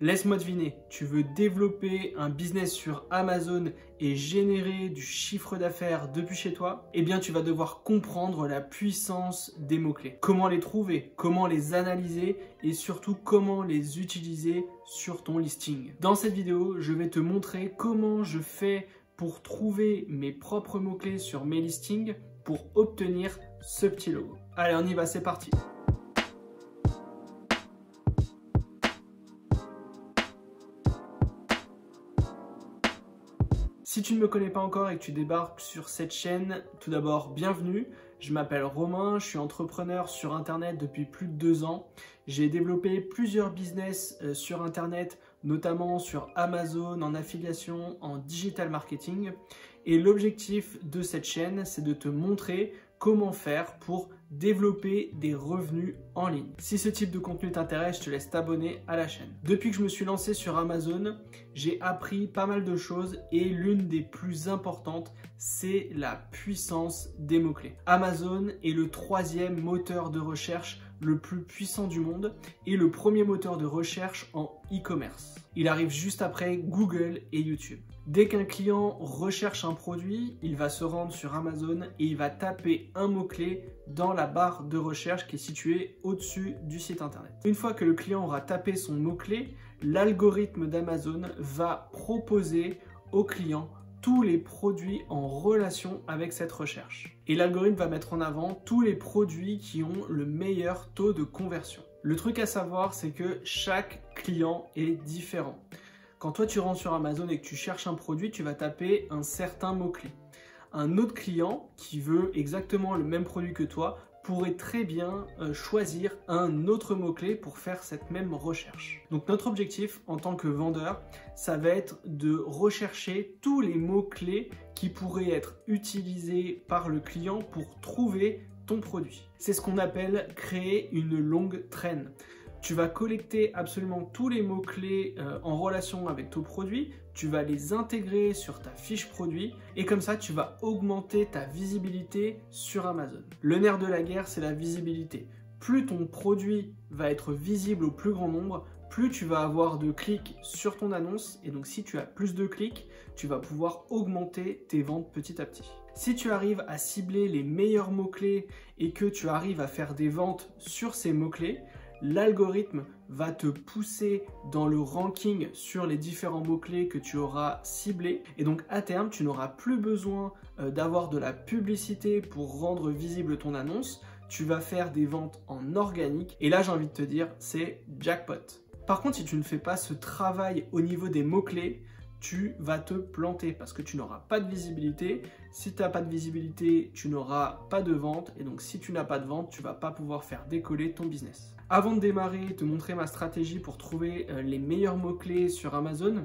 Laisse-moi deviner, tu veux développer un business sur Amazon et générer du chiffre d'affaires depuis chez toi? Eh bien, tu vas devoir comprendre la puissance des mots-clés. Comment les trouver, comment les analyser et surtout comment les utiliser sur ton listing. Dans cette vidéo, je vais te montrer comment je fais pour trouver mes propres mots-clés sur mes listings pour obtenir ce petit logo. Allez, on y va, c'est parti. Si tu ne me connais pas encore et que tu débarques sur cette chaîne, tout d'abord, bienvenue. Je m'appelle Romain, je suis entrepreneur sur Internet depuis plus de 2 ans. J'ai développé plusieurs business sur Internet, notamment sur Amazon, en affiliation, en digital marketing. Et l'objectif de cette chaîne, c'est de te montrer comment faire pour développer des revenus en ligne. Si ce type de contenu t'intéresse, je te laisse t'abonner à la chaîne. Depuis que je me suis lancé sur Amazon, j'ai appris pas mal de choses et l'une des plus importantes, c'est la puissance des mots-clés. Amazon est le 3e moteur de recherche le plus puissant du monde et le premier moteur de recherche en e-commerce. Il arrive juste après Google et YouTube. Dès qu'un client recherche un produit, il va se rendre sur Amazon et il va taper un mot-clé dans la barre de recherche qui est située au-dessus du site internet. Une fois que le client aura tapé son mot-clé, l'algorithme d'Amazon va proposer au client tous les produits en relation avec cette recherche. Et l'algorithme va mettre en avant tous les produits qui ont le meilleur taux de conversion. Le truc à savoir, c'est que chaque client est différent. Quand toi tu rentres sur Amazon et que tu cherches un produit, tu vas taper un certain mot-clé. Un autre client qui veut exactement le même produit que toi pourrait très bien choisir un autre mot-clé pour faire cette même recherche. Donc notre objectif en tant que vendeur, ça va être de rechercher tous les mots-clés qui pourraient être utilisés par le client pour trouver ton produit. C'est ce qu'on appelle créer une longue traîne. Tu vas collecter absolument tous les mots-clés en relation avec ton produit, tu vas les intégrer sur ta fiche produit et comme ça, tu vas augmenter ta visibilité sur Amazon. Le nerf de la guerre, c'est la visibilité. Plus ton produit va être visible au plus grand nombre, plus tu vas avoir de clics sur ton annonce et donc si tu as plus de clics, tu vas pouvoir augmenter tes ventes petit à petit. Si tu arrives à cibler les meilleurs mots-clés et que tu arrives à faire des ventes sur ces mots-clés, l'algorithme va te pousser dans le ranking sur les différents mots-clés que tu auras ciblés. Et donc à terme, tu n'auras plus besoin d'avoir de la publicité pour rendre visible ton annonce. Tu vas faire des ventes en organique. Et là, j'ai envie de te dire, c'est jackpot. Par contre, si tu ne fais pas ce travail au niveau des mots-clés, tu vas te planter parce que tu n'auras pas de visibilité. Si tu n'as pas de visibilité, tu n'auras pas de vente. Et donc, si tu n'as pas de vente, tu ne vas pas pouvoir faire décoller ton business. Avant de démarrer, te montrer ma stratégie pour trouver les meilleurs mots-clés sur Amazon,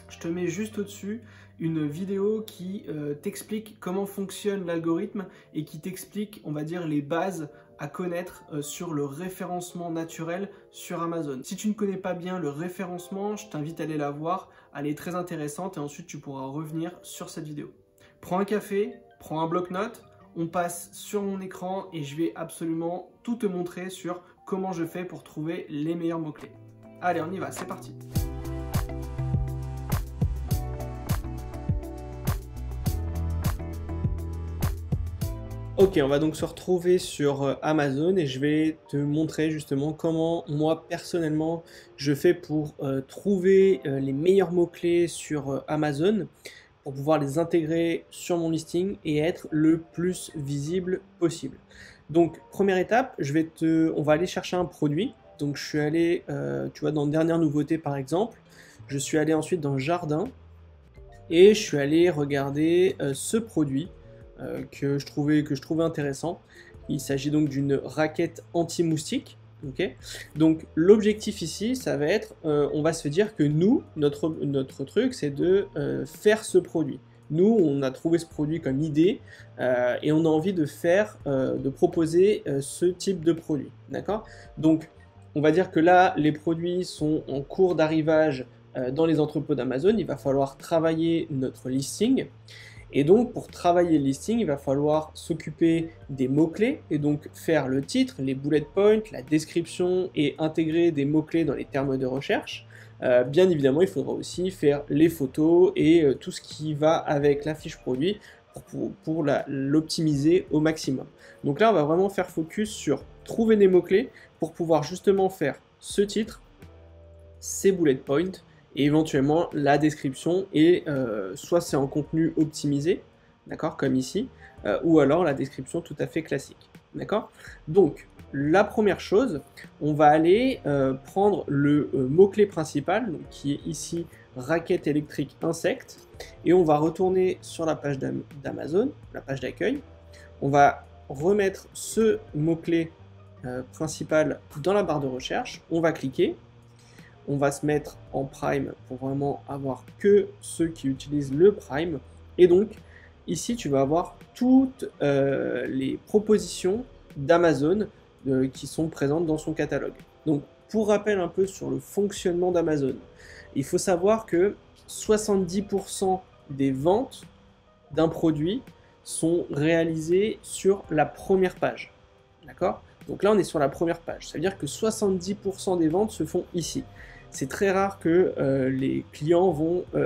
je te mets juste au-dessus une vidéo qui t'explique comment fonctionne l'algorithme et qui t'explique, on va dire, les bases à connaître sur le référencement naturel sur Amazon. Si tu ne connais pas bien le référencement, je t'invite à aller la voir, elle est très intéressante et ensuite tu pourras revenir sur cette vidéo. Prends un café, prends un bloc-notes, on passe sur mon écran et je vais absolument tout te montrer sur comment je fais pour trouver les meilleurs mots-clés. Allez, on y va, c'est parti. Ok, on va donc se retrouver sur Amazon et je vais te montrer justement comment moi personnellement je fais pour trouver les meilleurs mots-clés sur Amazon pour pouvoir les intégrer sur mon listing et être le plus visible possible. Donc première étape, on va aller chercher un produit. Donc je suis allé, tu vois, dans dernière nouveauté par exemple, je suis allé ensuite dans Jardin et je suis allé regarder ce produit. Que je trouvais intéressant. Il s'agit donc d'une raquette anti-moustique. Okay. Donc l'objectif ici, ça va être, on va se dire que nous, notre truc, c'est de faire ce produit. Nous, on a trouvé ce produit comme idée et on a envie de proposer ce type de produit. D'accord ? Donc, on va dire que là, les produits sont en cours d'arrivage dans les entrepôts d'Amazon. Il va falloir travailler notre listing. Et donc, pour travailler le listing, il va falloir s'occuper des mots-clés et donc faire le titre, les bullet points, la description et intégrer des mots-clés dans les termes de recherche. Bien évidemment, il faudra aussi faire les photos et tout ce qui va avec la fiche produit pour l'optimiser au maximum. Donc là, on va vraiment faire focus sur trouver des mots-clés pour pouvoir justement faire ce titre, ces bullet points, et éventuellement la description, et soit c'est en contenu optimisé, d'accord, comme ici, ou alors la description tout à fait classique, d'accord. Donc, la première chose, on va aller prendre le mot-clé principal, donc, qui est ici raquette électrique insecte, et on va retourner sur la page d'Amazon, la page d'accueil. On va remettre ce mot-clé principal dans la barre de recherche, on va cliquer, on va se mettre en Prime pour vraiment avoir que ceux qui utilisent le Prime, et donc ici tu vas avoir toutes les propositions d'Amazon qui sont présentes dans son catalogue. Donc pour rappel un peu sur le fonctionnement d'Amazon, il faut savoir que 70% des ventes d'un produit sont réalisées sur la première page. D'accord? Donc là on est sur la première page, ça veut dire que 70% des ventes se font ici. C'est très rare que les clients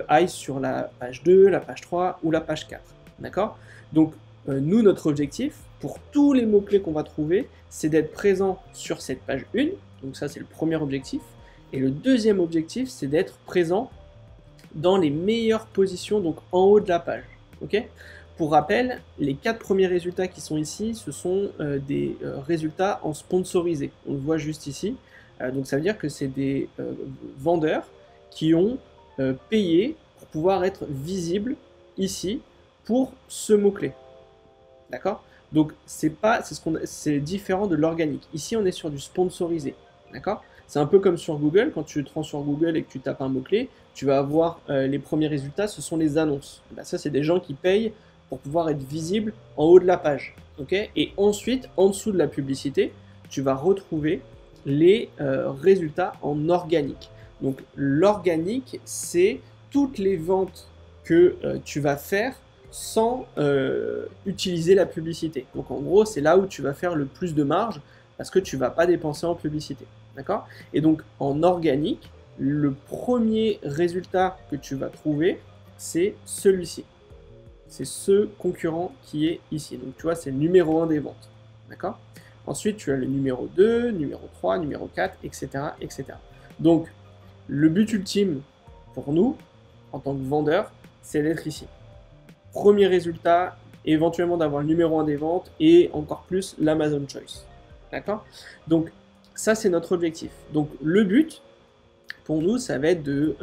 aillent sur la page 2, la page 3 ou la page 4. D'accord? Donc nous, notre objectif, pour tous les mots-clés qu'on va trouver, c'est d'être présent sur cette page 1. Donc ça, c'est le premier objectif. Et le deuxième objectif, c'est d'être présent dans les meilleures positions, donc en haut de la page. Ok? Pour rappel, les 4 premiers résultats qui sont ici, ce sont des résultats en sponsorisé. On le voit juste ici. Donc ça veut dire que c'est des vendeurs qui ont payé pour pouvoir être visibles ici pour ce mot-clé. D'accord? Donc c'est différent de l'organique. Ici on est sur du sponsorisé. D'accord? C'est un peu comme sur Google, quand tu te rends sur Google et que tu tapes un mot-clé, tu vas avoir les premiers résultats, ce sont les annonces. Ben, ça c'est des gens qui payent pour pouvoir être visibles en haut de la page. Okay? Et ensuite, en dessous de la publicité, tu vas retrouver les résultats en organique. Donc l'organique, c'est toutes les ventes que tu vas faire sans utiliser la publicité. Donc en gros, c'est là où tu vas faire le plus de marge parce que tu ne vas pas dépenser en publicité. D'accord? Et donc en organique, le premier résultat que tu vas trouver, c'est celui-ci. C'est ce concurrent qui est ici. Donc tu vois, c'est le numéro 1 des ventes. D'accord? Ensuite, tu as le numéro 2, numéro 3, numéro 4, etc., etc. Donc, le but ultime pour nous, en tant que vendeur, c'est d'être ici. Premier résultat, éventuellement d'avoir le numéro 1 des ventes et encore plus l'Amazon Choice. D'accord? Donc, ça, c'est notre objectif. Donc, le but, pour nous, ça va être de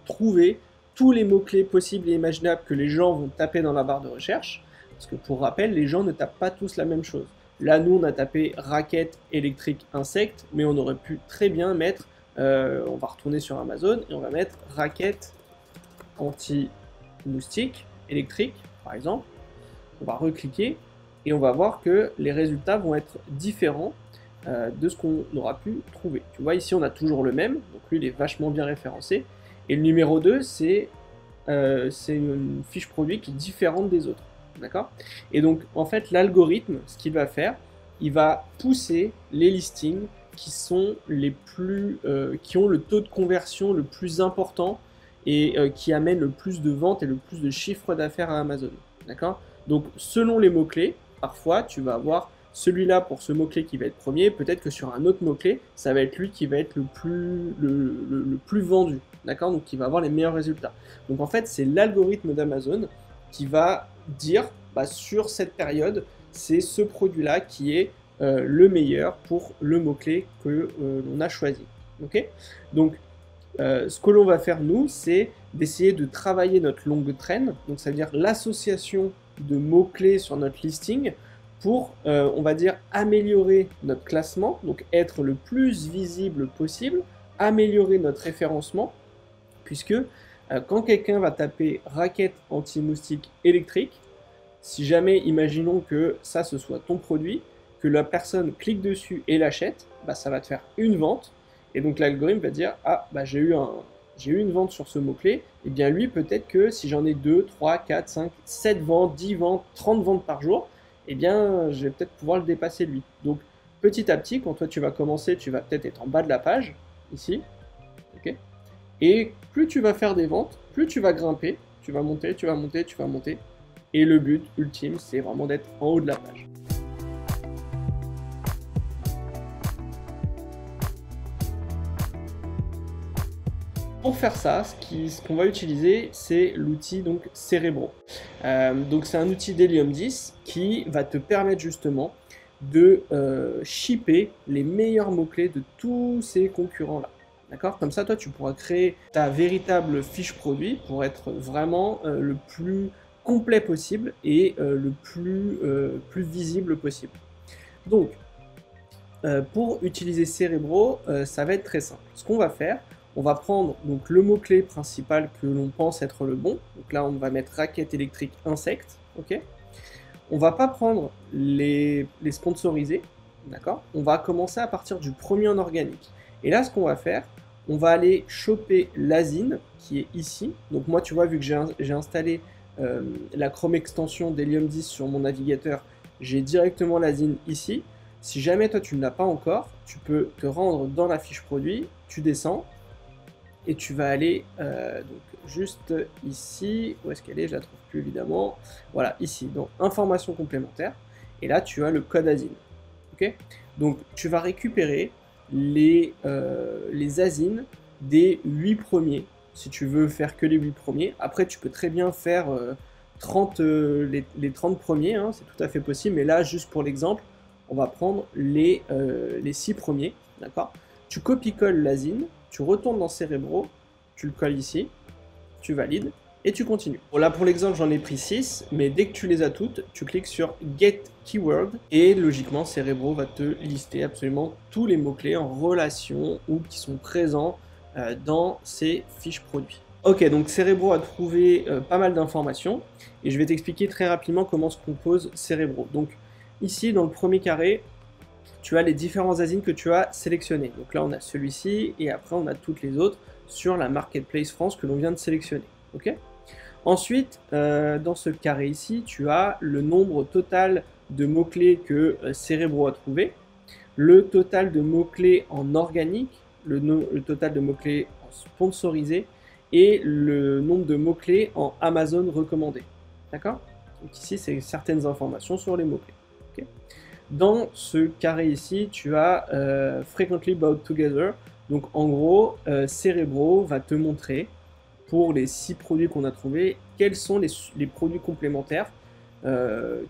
trouver tous les mots-clés possibles et imaginables que les gens vont taper dans la barre de recherche. Parce que, pour rappel, les gens ne tapent pas tous la même chose. Là, nous, on a tapé raquette électrique insecte, mais on aurait pu très bien mettre, on va retourner sur Amazon, et on va mettre raquette anti-moustique électrique, par exemple. On va recliquer, et on va voir que les résultats vont être différents de ce qu'on aura pu trouver. Tu vois, ici, on a toujours le même, donc lui, il est vachement bien référencé. Et le numéro 2, c'est une fiche produit qui est différente des autres. D'accord? Et donc, en fait, l'algorithme, ce qu'il va faire, il va pousser les listings qui sont les plus, qui ont le taux de conversion le plus important et qui amènent le plus de ventes et le plus de chiffre d'affaires à Amazon. D'accord? Donc, selon les mots-clés, parfois, tu vas avoir celui-là pour ce mot-clé qui va être premier, peut-être que sur un autre mot-clé, ça va être lui qui va être le plus vendu. D'accord? Donc, qui va avoir les meilleurs résultats. Donc, en fait, c'est l'algorithme d'Amazon qui va dire bah, sur cette période, c'est ce produit-là qui est le meilleur pour le mot-clé que l'on a choisi. Okay? Donc, ce que l'on va faire, nous, c'est d'essayer de travailler notre longue traîne, donc ça veut dire l'association de mots-clés sur notre listing pour, on va dire, améliorer notre classement, donc être le plus visible possible, améliorer notre référencement, puisque quand quelqu'un va taper raquette anti-moustique électrique, si jamais, imaginons que ça, ce soit ton produit, que la personne clique dessus et l'achète, bah, ça va te faire une vente, et donc l'algorithme va dire « Ah, bah, j'ai eu une vente sur ce mot-clé, et bien lui, peut-être que si j'en ai 2, 3, 4, 5, 7 ventes, 10 ventes, 30 ventes par jour, eh bien, je vais peut-être pouvoir le dépasser lui. » Donc, petit à petit, quand toi tu vas commencer, tu vas peut-être être en bas de la page, ici, ok. Et plus tu vas faire des ventes, plus tu vas grimper, tu vas monter, tu vas monter, tu vas monter. Et le but ultime, c'est vraiment d'être en haut de la page. Pour faire ça, ce qu'on va utiliser, c'est l'outil donc Cerebro. Donc c'est un outil d'Helium 10 qui va te permettre justement de shipper les meilleurs mots-clés de tous ces concurrents-là. D'accord? Comme ça, toi, tu pourras créer ta véritable fiche produit pour être vraiment le plus complet possible et le plus visible possible. Donc, pour utiliser Cerebro, ça va être très simple. Ce qu'on va faire, on va prendre donc le mot-clé principal que l'on pense être le bon. Donc là, on va mettre raquette électrique insecte. Ok. On va pas prendre les sponsorisés. D'accord. On va commencer à partir du premier en organique. Et là, ce qu'on va faire, on va aller choper l'azine qui est ici. Donc moi, tu vois, vu que j'ai installé la Chrome extension d'Helium 10 sur mon navigateur, j'ai directement l'azine ici. Si jamais toi, tu ne l'as pas encore, tu peux te rendre dans la fiche produit, tu descends, et tu vas aller donc juste ici, où est-ce qu'elle est? Je la trouve plus évidemment. Voilà, ici, dans informations complémentaires. Et là, tu as le code ASIN. Ok. Donc, tu vas récupérer les ASIN des 8 premiers, si tu veux faire que les 8 premiers. Après, tu peux très bien faire les 30 premiers, hein, c'est tout à fait possible. Mais là, juste pour l'exemple, on va prendre les 6 premiers. D'accord. Tu copies-colles l'ASIN. Tu retournes dans Cerebro, tu le colles ici, tu valides et tu continues. Bon, là pour l'exemple j'en ai pris 6, mais dès que tu les as toutes, tu cliques sur Get Keyword et logiquement Cerebro va te lister absolument tous les mots-clés en relation ou qui sont présents dans ces fiches produits. Ok, donc Cerebro a trouvé pas mal d'informations et je vais t'expliquer très rapidement comment se compose Cerebro. Donc ici dans le premier carré, tu as les différents ASIN que tu as sélectionnés. Donc là, on a celui-ci, et après, on a toutes les autres sur la Marketplace France que l'on vient de sélectionner. Okay. Ensuite, dans ce carré ici, tu as le nombre total de mots-clés que Cerebro a trouvé, le total de mots-clés en organique, le total de mots-clés en sponsorisé, et le nombre de mots-clés en Amazon recommandé. D'accord? Donc ici, c'est certaines informations sur les mots-clés. Okay. Dans ce carré ici, tu as Frequently Bought Together. Donc en gros, Cerebro va te montrer, pour les 6 produits qu'on a trouvés, quels sont les produits complémentaires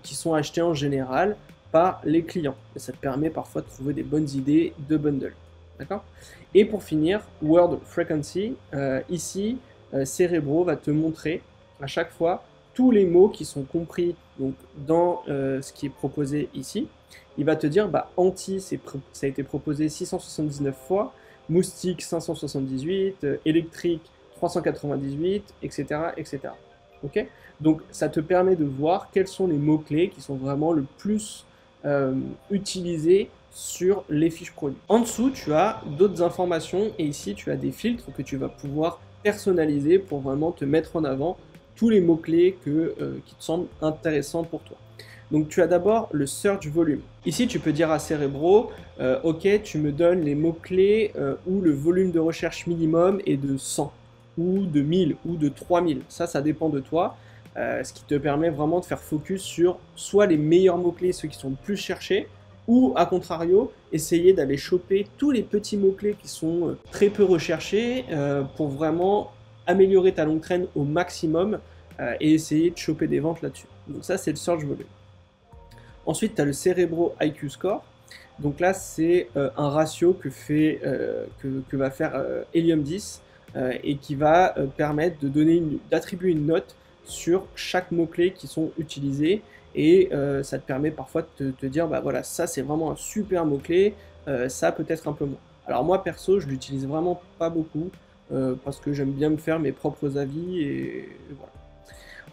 qui sont achetés en général par les clients. Et ça te permet parfois de trouver des bonnes idées de bundle. D'accord? Et pour finir, Word Frequency, ici, Cerebro va te montrer à chaque fois tous les mots qui sont compris donc, dans ce qui est proposé ici. Il va te dire, bah, anti, ça a été proposé 679 fois, moustique 578, électrique 398, etc. etc. Okay. Donc ça te permet de voir quels sont les mots-clés qui sont vraiment le plus utilisés sur les fiches produits. En dessous, tu as d'autres informations et ici, tu as des filtres que tu vas pouvoir personnaliser pour vraiment te mettre en avant tous les mots-clés qui te semblent intéressants pour toi. Donc tu as d'abord le search volume. Ici tu peux dire à Cerebro, ok tu me donnes les mots-clés où le volume de recherche minimum est de 100 ou de 1000 ou de 3000. Ça dépend de toi, ce qui te permet vraiment de faire focus sur soit les meilleurs mots-clés, ceux qui sont le plus cherchés, ou à contrario, essayer d'aller choper tous les petits mots-clés qui sont très peu recherchés pour vraiment améliorer ta longue traîne au maximum et essayer de choper des ventes là-dessus. Donc ça c'est le search volume. Ensuite, tu as le Cerebro IQ Score. Donc là, c'est un ratio que va faire Helium 10 et qui va permettre d'attribuer une note sur chaque mot-clé qui sont utilisés. Et ça te permet parfois de te dire, bah voilà, ça c'est vraiment un super mot-clé, ça peut-être un peu moins. Alors moi, perso, je l'utilise vraiment pas beaucoup parce que j'aime bien me faire mes propres avis et voilà.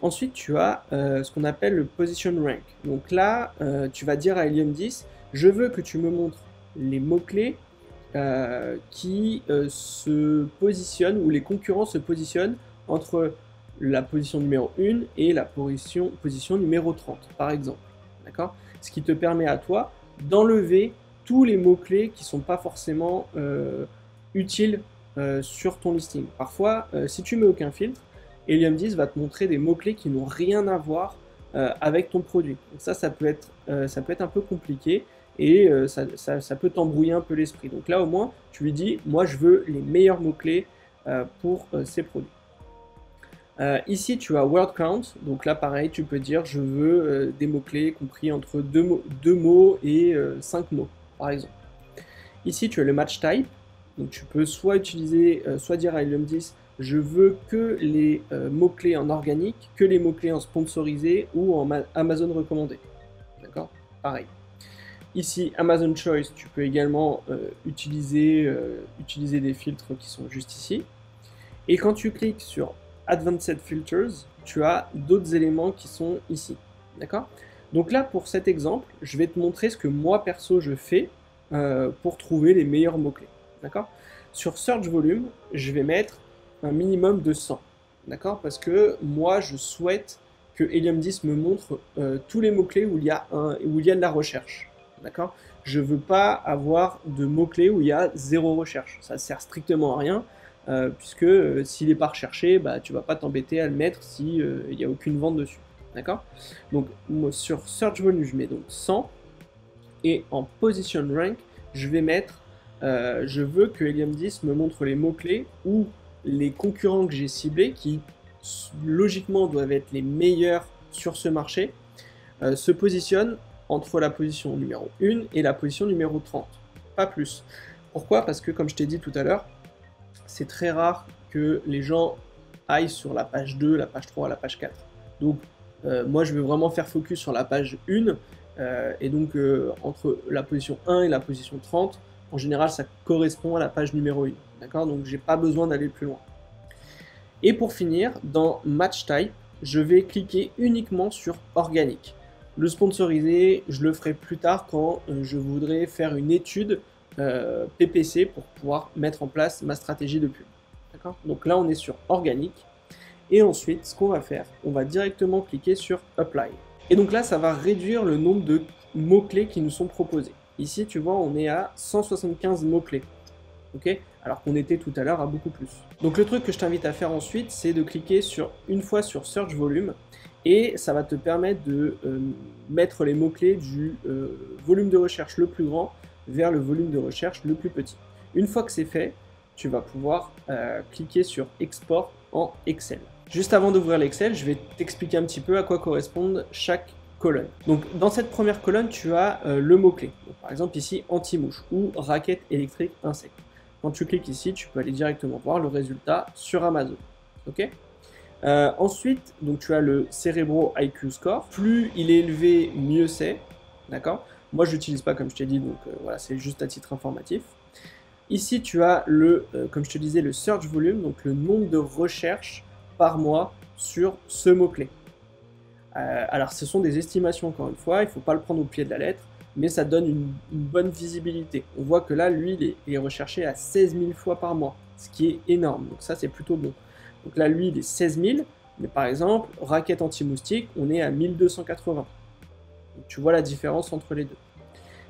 Ensuite, tu as ce qu'on appelle le Position Rank. Donc là, tu vas dire à Helium 10, je veux que tu me montres les mots-clés qui se positionnent, ou les concurrents se positionnent entre la position numéro 1 et la position numéro 30, par exemple. D'accord? Ce qui te permet à toi d'enlever tous les mots-clés qui ne sont pas forcément utiles sur ton listing. Parfois, si tu mets aucun filtre, Helium 10 va te montrer des mots-clés qui n'ont rien à voir avec ton produit. Donc ça peut être un peu compliqué et ça peut t'embrouiller un peu l'esprit. Donc là, au moins, tu lui dis, moi, je veux les meilleurs mots-clés pour ces produits. Ici, tu as word count. Donc là, pareil, tu peux dire, je veux des mots-clés compris entre 2 mots et 5 mots, par exemple. Ici, tu as le match type. Donc tu peux soit utiliser, soit dire à Helium 10, je veux que les mots-clés en organique, que les mots-clés en sponsorisé ou en Amazon recommandé. D'accord? Pareil. Ici, Amazon Choice, tu peux également utiliser des filtres qui sont juste ici. Et quand tu cliques sur Advanced Filters, tu as d'autres éléments qui sont ici. D'accord? Donc là, pour cet exemple, je vais te montrer ce que moi, perso, je fais pour trouver les meilleurs mots-clés. D'accord? Sur Search Volume, je vais mettre un minimum de 100. D'accord? Parce que moi, je souhaite que Helium 10 me montre tous les mots-clés où il y a de la recherche. D'accord? Je ne veux pas avoir de mots-clés où il y a 0 recherche. Ça ne sert strictement à rien, puisque s'il n'est pas recherché, bah, tu ne vas pas t'embêter à le mettre s'il n'y a aucune vente dessus. D'accord? Donc, moi, sur Search Volume, je mets donc 100. Et en Position Rank, je vais mettre je veux que Helium 10 me montre les mots-clés ou les concurrents que j'ai ciblés, qui logiquement doivent être les meilleurs sur ce marché, se positionnent entre la position numéro 1 et la position numéro 30. Pas plus. Pourquoi? Parce que, comme je t'ai dit tout à l'heure, c'est très rare que les gens aillent sur la page 2, la page 3, la page 4. Donc, moi, je vais vraiment faire focus sur la page 1, et donc entre la position 1 et la position 30, en général, ça correspond à la page numéro 1. D'accord? Donc, j'ai pas besoin d'aller plus loin. Et pour finir, dans Match Type, je vais cliquer uniquement sur Organique. Le sponsorisé, je le ferai plus tard quand je voudrais faire une étude PPC pour pouvoir mettre en place ma stratégie de pub. D'accord? Donc là, on est sur Organique. Et ensuite, ce qu'on va faire, on va directement cliquer sur Apply. Et donc là, ça va réduire le nombre de mots-clés qui nous sont proposés. Ici, tu vois, on est à 175 mots-clés. Ok? Alors qu'on était tout à l'heure à beaucoup plus. Donc le truc que je t'invite à faire ensuite, c'est de cliquer une fois sur Search Volume, et ça va te permettre de mettre les mots-clés du volume de recherche le plus grand vers le volume de recherche le plus petit. Une fois que c'est fait, tu vas pouvoir cliquer sur Export en Excel. Juste avant d'ouvrir l'Excel, je vais t'expliquer un petit peu à quoi correspondent chaque colonne. Donc dans cette première colonne, tu as le mot-clé. Par exemple ici, anti-mouche ou raquette électrique insecte. Quand tu cliques ici, tu peux aller directement voir le résultat sur Amazon. Ok? Ensuite, donc tu as le Cerebro IQ Score. Plus il est élevé, mieux c'est. D'accord? Moi, je l'utilise pas comme je t'ai dit, donc voilà, c'est juste à titre informatif. Ici, tu as comme je te disais, le Search Volume, donc le nombre de recherches par mois sur ce mot-clé. Alors, ce sont des estimations, encore une fois, il ne faut pas le prendre au pied de la lettre, mais ça donne une bonne visibilité. On voit que là, lui, il est recherché à 16 000 fois par mois, ce qui est énorme, donc ça, c'est plutôt bon. Donc là, lui, il est 16 000, mais par exemple, raquette anti-moustique, on est à 1280. Donc, tu vois la différence entre les deux.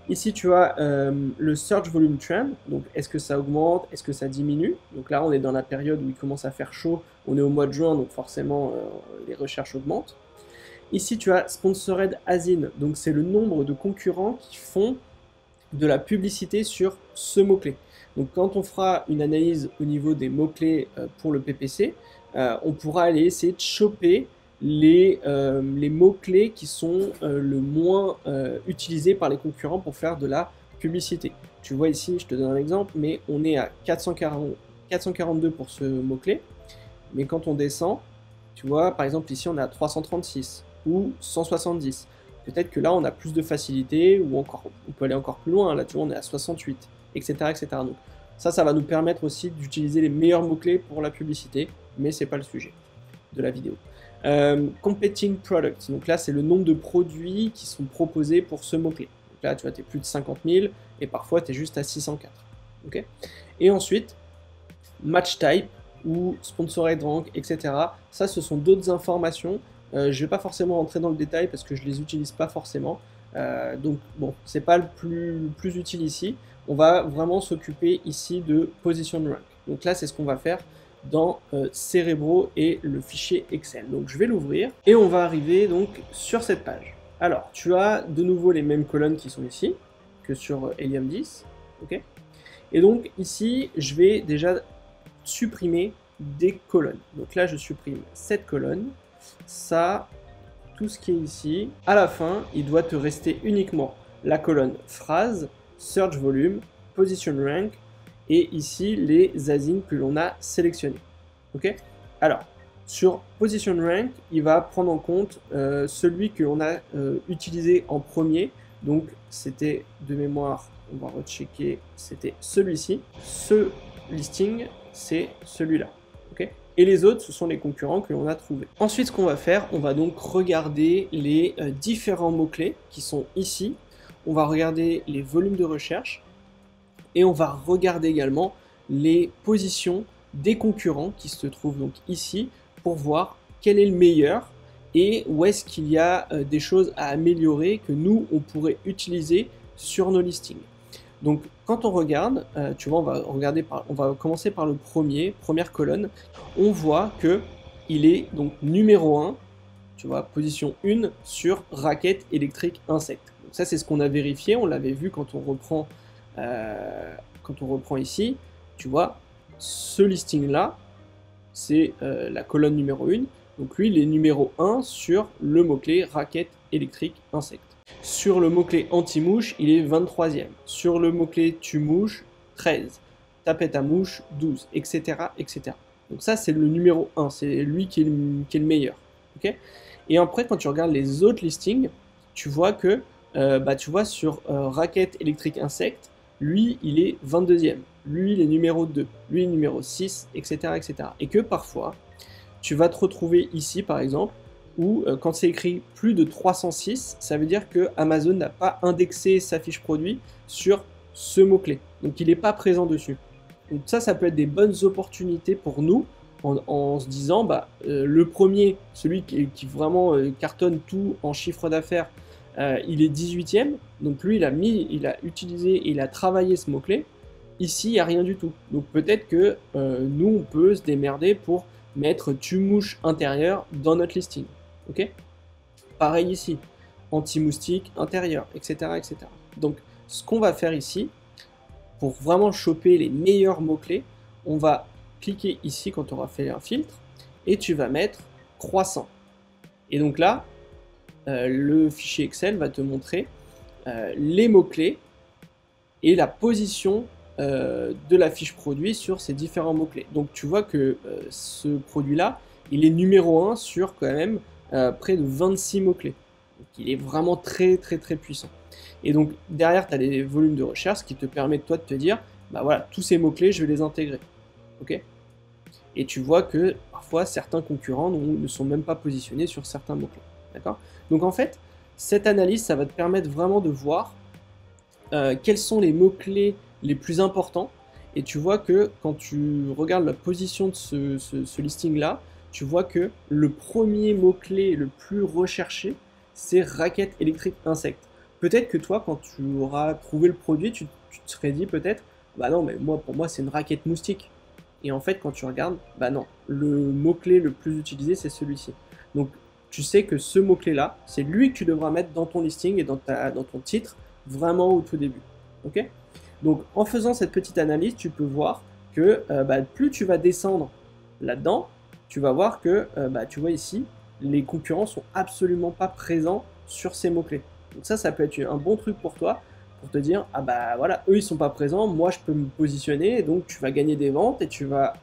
Ici, tu as le Search Volume Trend, donc est-ce que ça augmente, est-ce que ça diminue? Donc là, on est dans la période où il commence à faire chaud, on est au mois de juin, donc forcément, les recherches augmentent. Ici, tu as Sponsored As In, donc c'est le nombre de concurrents qui font de la publicité sur ce mot-clé. Donc quand on fera une analyse au niveau des mots-clés pour le PPC, on pourra aller essayer de choper les mots-clés qui sont le moins utilisés par les concurrents pour faire de la publicité. Tu vois ici, je te donne un exemple, mais on est à 442 pour ce mot-clé, mais quand on descend, tu vois, par exemple ici on est à 336 ou 170. Peut-être que là on a plus de facilité, ou encore, on peut aller encore plus loin, là tu vois on est à 68, etc. etc. Donc ça va nous permettre aussi d'utiliser les meilleurs mots-clés pour la publicité, mais c'est pas le sujet de la vidéo. Competing Products, donc là c'est le nombre de produits qui sont proposés pour ce mot-clé. Donc là tu vois, tu es plus de 50 000 et parfois tu es juste à 604. Okay, et ensuite, Match Type ou Sponsored Rank, etc. Ça ce sont d'autres informations. Je ne vais pas forcément rentrer dans le détail parce que je ne les utilise pas forcément. Donc bon, c'est pas le plus utile ici. On va vraiment s'occuper ici de Position Rank. Donc là, c'est ce qu'on va faire dans Cerebro et le fichier Excel. Donc je vais l'ouvrir et on va arriver donc sur cette page. Alors, tu as de nouveau les mêmes colonnes qui sont ici que sur Helium 10. Ok. Et donc ici, je vais déjà supprimer des colonnes. Donc là, je supprime cette colonne, ça, tout ce qui est ici. À la fin, il doit te rester uniquement la colonne phrase, search volume, position rank, et ici les asins que l'on a sélectionnés. Ok. Alors, sur position rank, il va prendre en compte celui que l'on a utilisé en premier. Donc, c'était de mémoire, on va rechecker, c'était celui-ci. Ce listing, c'est celui-là. Okay, et les autres, ce sont les concurrents que l'on a trouvés. Ensuite, ce qu'on va faire, on va donc regarder les différents mots-clés qui sont ici. On va regarder les volumes de recherche et on va regarder également les positions des concurrents qui se trouvent donc ici pour voir quel est le meilleur et où est-ce qu'il y a des choses à améliorer que nous, on pourrait utiliser sur nos listings. Donc, quand on regarde, tu vois, on va commencer par le première colonne. On voit que il est donc numéro 1, tu vois, position 1 sur raquette électrique insecte. Donc ça, c'est ce qu'on a vérifié, on l'avait vu quand on reprend ici. Tu vois, ce listing-là, c'est la colonne numéro 1. Donc lui, il est numéro 1 sur le mot-clé raquette électrique insecte. Sur le mot-clé anti-mouche, il est 23e. Sur le mot-clé tue-mouche, 13. Tapette à mouche, 12, etc. etc. Donc ça, c'est le numéro 1. C'est lui qui est le meilleur. Okay, et après, quand tu regardes les autres listings, tu vois que tu vois sur raquette électrique insecte, lui, il est 22e. Lui, il est numéro 2. Lui, numéro 6, etc. etc. Et que parfois, tu vas te retrouver ici, par exemple, où quand c'est écrit plus de 306, ça veut dire que Amazon n'a pas indexé sa fiche produit sur ce mot-clé. Donc il n'est pas présent dessus. Donc ça peut être des bonnes opportunités pour nous en se disant, le premier, celui qui vraiment cartonne tout en chiffre d'affaires, il est 18e. Donc lui, il a utilisé et il a travaillé ce mot-clé. Ici, il n'y a rien du tout. Donc peut-être que nous, on peut se démerder pour mettre tue-mouche intérieur dans notre listing. Ok. Pareil ici, anti-moustique intérieur, etc., etc. Donc, ce qu'on va faire ici, pour vraiment choper les meilleurs mots-clés, on va cliquer ici quand on aura fait un filtre, et tu vas mettre croissant. Et donc là, le fichier Excel va te montrer les mots-clés et la position de la fiche produit sur ces différents mots-clés. Donc tu vois que ce produit-là, il est numéro 1 sur quand même près de 26 mots-clés. Donc il est vraiment très très très puissant. Et donc derrière, tu as les volumes de recherche qui te permettent toi de te dire, voilà, tous ces mots-clés, je vais les intégrer. Ok. Et tu vois que parfois, certains concurrents ne sont même pas positionnés sur certains mots-clés. D'accord. Donc en fait, cette analyse, ça va te permettre vraiment de voir quels sont les mots-clés les plus importants, et tu vois que quand tu regardes la position de ce listing-là, tu vois que le premier mot-clé le plus recherché, c'est raquette électrique insecte. Peut-être que toi, quand tu auras trouvé le produit, tu te serais dit peut-être, non, mais pour moi, c'est une raquette moustique. Et en fait, quand tu regardes, non, le mot-clé le plus utilisé, c'est celui-ci. Donc, tu sais que ce mot-clé-là, c'est lui que tu devras mettre dans ton listing et dans ton titre, vraiment au tout début. Ok. Donc, en faisant cette petite analyse, tu peux voir que plus tu vas descendre là-dedans, tu vas voir que, tu vois ici, les concurrents sont absolument pas présents sur ces mots-clés. Donc ça peut être un bon truc pour toi, pour te dire, voilà, eux ils sont pas présents, moi je peux me positionner, et donc tu vas gagner des ventes, et tu vas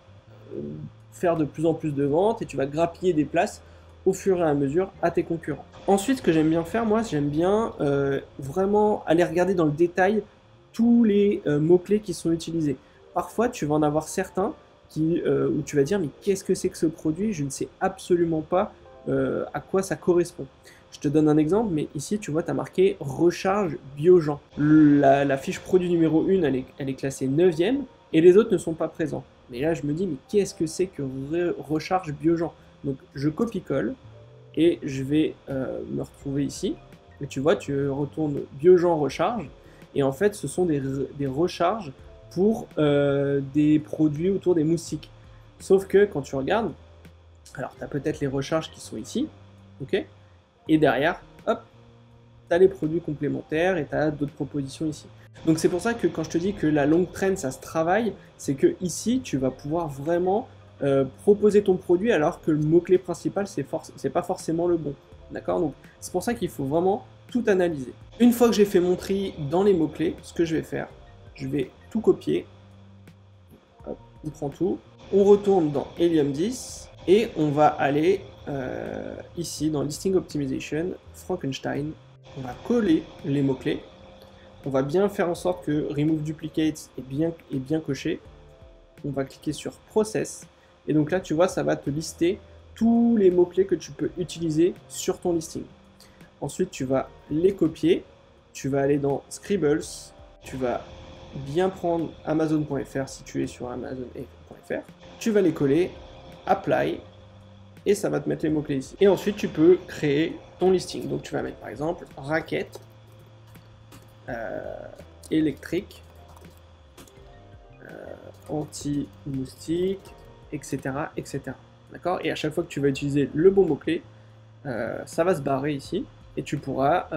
faire de plus en plus de ventes, et tu vas grappiller des places au fur et à mesure à tes concurrents. Ensuite, ce que j'aime bien faire, moi, j'aime bien vraiment aller regarder dans le détail tous les mots-clés qui sont utilisés. Parfois, tu vas en avoir certains où tu vas dire, mais qu'est-ce que c'est que ce produit? Je ne sais absolument pas à quoi ça correspond. Je te donne un exemple, mais ici, tu vois, tu as marqué recharge Biogen. La fiche produit numéro 1, elle est classée 9e, et les autres ne sont pas présents. Mais là, je me dis, mais qu'est-ce que c'est que recharge Biogen? Donc, je copie-colle, et je vais me retrouver ici. Et tu vois, tu retournes Biogen recharge, et en fait, ce sont des recharges pour des produits autour des moustiques. Sauf que quand tu regardes, alors tu as peut-être les recharges qui sont ici, ok, et derrière, hop, tu as les produits complémentaires et tu as d'autres propositions ici. Donc c'est pour ça que quand je te dis que la longue trend ça se travaille, c'est que ici tu vas pouvoir vraiment proposer ton produit alors que le mot-clé principal c'est pas forcément le bon. D'accord? Donc c'est pour ça qu'il faut vraiment tout analyser. Une fois que j'ai fait mon tri dans les mots-clés, ce que je vais faire, je vais tout copier. Hop, on prend tout. On retourne dans Helium 10 et on va aller ici dans Listing Optimization, Frankenstein. On va coller les mots-clés. On va bien faire en sorte que Remove Duplicates est bien coché. On va cliquer sur Process. Et donc là, tu vois, ça va te lister tous les mots-clés que tu peux utiliser sur ton listing. Ensuite, tu vas les copier. Tu vas aller dans Scribbles. Tu vas bien prendre Amazon.fr si tu es sur Amazon.fr. Tu vas les coller, Apply. Et ça va te mettre les mots-clés ici. Et ensuite, tu peux créer ton listing. Donc, tu vas mettre par exemple raquette, électrique, anti-moustique, etc. etc. D'accord? Et à chaque fois que tu vas utiliser le bon mot-clé, ça va se barrer ici et tu pourras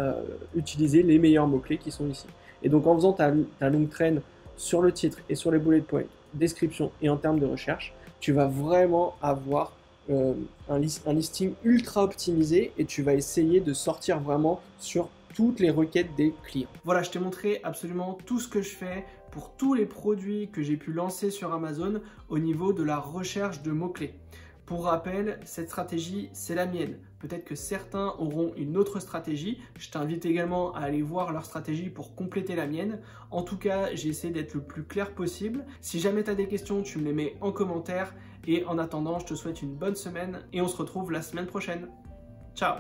utiliser les meilleurs mots-clés qui sont ici. Et donc en faisant ta longue traîne sur le titre et sur les bullet points, description et en termes de recherche, tu vas vraiment avoir un listing ultra optimisé et tu vas essayer de sortir vraiment sur toutes les requêtes des clients. Voilà, je t'ai montré absolument tout ce que je fais pour tous les produits que j'ai pu lancer sur Amazon au niveau de la recherche de mots-clés. Pour rappel, cette stratégie, c'est la mienne. Peut-être que certains auront une autre stratégie. Je t'invite également à aller voir leur stratégie pour compléter la mienne. En tout cas, j'ai essayé d'être le plus clair possible. Si jamais tu as des questions, tu me les mets en commentaire. Et en attendant, je te souhaite une bonne semaine et on se retrouve la semaine prochaine. Ciao!